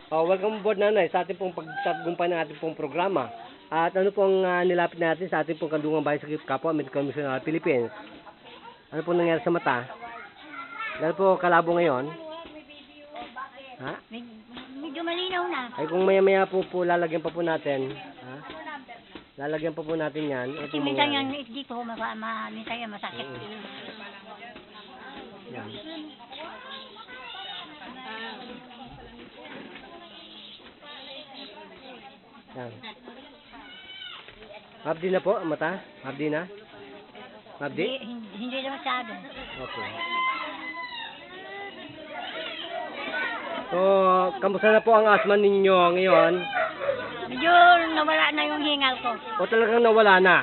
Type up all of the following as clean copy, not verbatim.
Welcome aboard nanay sa ating pong pagtagumpay ng ating pong programa. At ano pong nilapit natin sa ating pong Kandungang Bayan sa Kapwa Medical Mission ng Philippines. Ano pong nangyari sa mata? Dahil po kalabo ngayon. Ha? Medyo malinaw na. Ay kung maya-maya po lalagyan pa po natin. Ha? Lalagyan pa po natin yan. Kasi minsan yung dito, minsan yung masakit. Yan. Yan. Mabdi na po ang mata? Mabdi na? Mabdi? Hindi na masyado. Okay. So, kamusta na po ang asma ninyo ngayon? Medyo nawala na yung hingal ko. O talagang nawala na?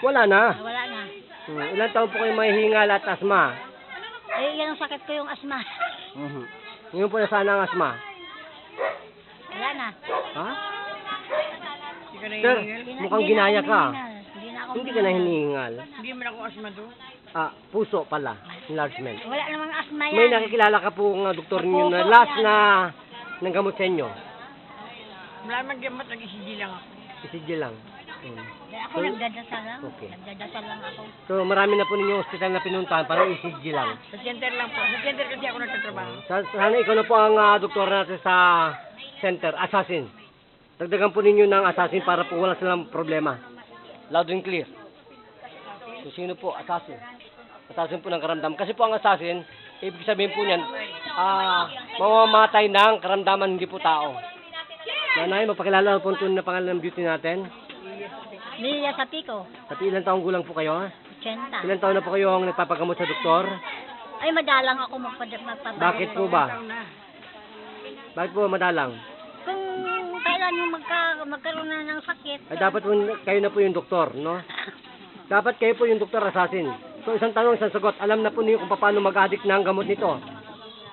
Wala na? Nawala na. Ilan taon po kayo may hingal at asma? Eh, yan ang sakit ko yung asma. Ngayon po na sana ang asma? Wala na. Ha? Sir, mukhang ginaya ka. Hindi ka na hinihingal. Hindi man ako asma do. Puso pala. Enlargement. Wala namang asma yan. May nakikilala ka po ng doktor ninyo na last na ng gamot sa inyo? Wala man gamot, nag-ECG lang ako. ECG lang. Ako nagdadasal lang. Okay. Nagdadasal lang ako. So marami na po ninyo hospital na pinuntahan para ECG lang. Sa center lang po. Sa center kasi ako nagtatrabaho. Sana ikaw na po ang doktor natin sa center, assassin. Dagdagan po ninyo ng assassin para po wala silang problema. Loud and clear. So, sino po? Assassin. Assassin po ng karamdaman. Kasi po ang assassin, ibig sabihin po niyan, mamamatay ng karamdaman, hindi po tao. Nanay, magpakilala po ito na pangalan ng beauty natin. Lilia Sapico. Pati ilang taong gulang po kayo? 80. Ilang taon na po kayo ang nagpapagamot sa doktor? Ay, madalang ako magpapagamot. Bakit po ba? Bakit po madalang? Kung kailan yung magkaroon na ng sakit. Ay dapat po, kayo na po yung doktor, no? Dapat kayo po yung doktor assassin. So isang tanong, isang sagot. Alam na po niyo kung paano mag-addict ng gamot nito.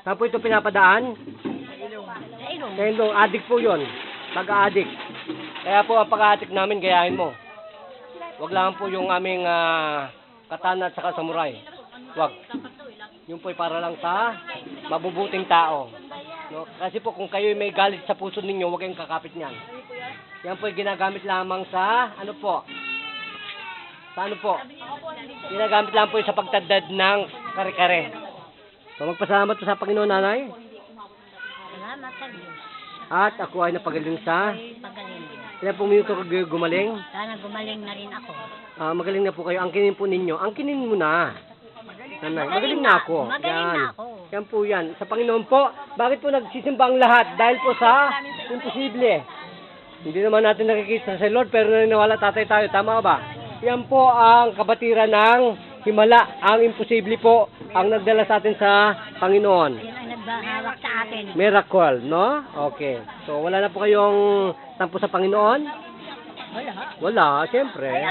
Saan po ito pinapadaan? Sa ilong. Sa ilong, addict po yun. Pag-addict. Kaya po ang pag-addict namin, gayahin mo. Wag lang po yung aming katana at saka samurai. Wag. Yung po ay para lang sa mabubuting tao. No? Kasi po kung kayo may galit sa puso ninyo, huwag kayong kakapit niyan. Yan po ay ginagamit lamang sa, ano po? Sa ano po? Ginagamit lang po sa pagtadad ng kare-kare. So magpasalamat po sa Panginoon, nanay. Salamat sa Diyos. At ako ay napagaling sa, Pagaling. ilan pong minuto gumaling. Sana gumaling na rin ako. Magaling na po kayo. Angkinin po ninyo. Angkinin mo na. Nanay, magaling na ako. Magaling na ako. Yan po yan. Sa Panginoon po, bakit po nagsisimba ang lahat? Dahil po sa imposible. Hindi naman natin nakikita sa Lord, pero naniniwala tatay tayo. Tama ba? Yan po ang kabatiran ng himala. Ang imposible po ang nagdala sa atin sa Panginoon. Yan ang nagbahawak sa atin. Miracle, no? Okay. So, wala na po kayong tampo sa Panginoon? Wala. Wala, siyempre. Ay,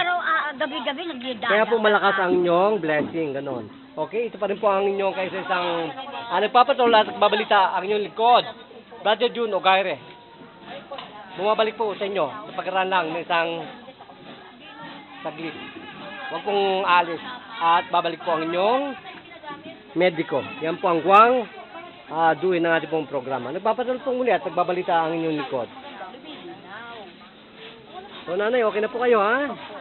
gabi-gabi nagdidaya. Kaya po malakas ang inyong blessing, ganon. Okay, ito pa rin po ang inyong kaysa isang nagpapatola at babalita ang inyong likod. Brother June Ogaire. Bumabalik po sa inyo sa pagkaraan lang ng isang saglit. Huwag pong alis at babalik po ang inyong mediko. Yan po ang guwang duin ng ating pong programa. Nagpapatola po muli at nagbabalita ang inyong likod. So nanay, okay na po kayo ha?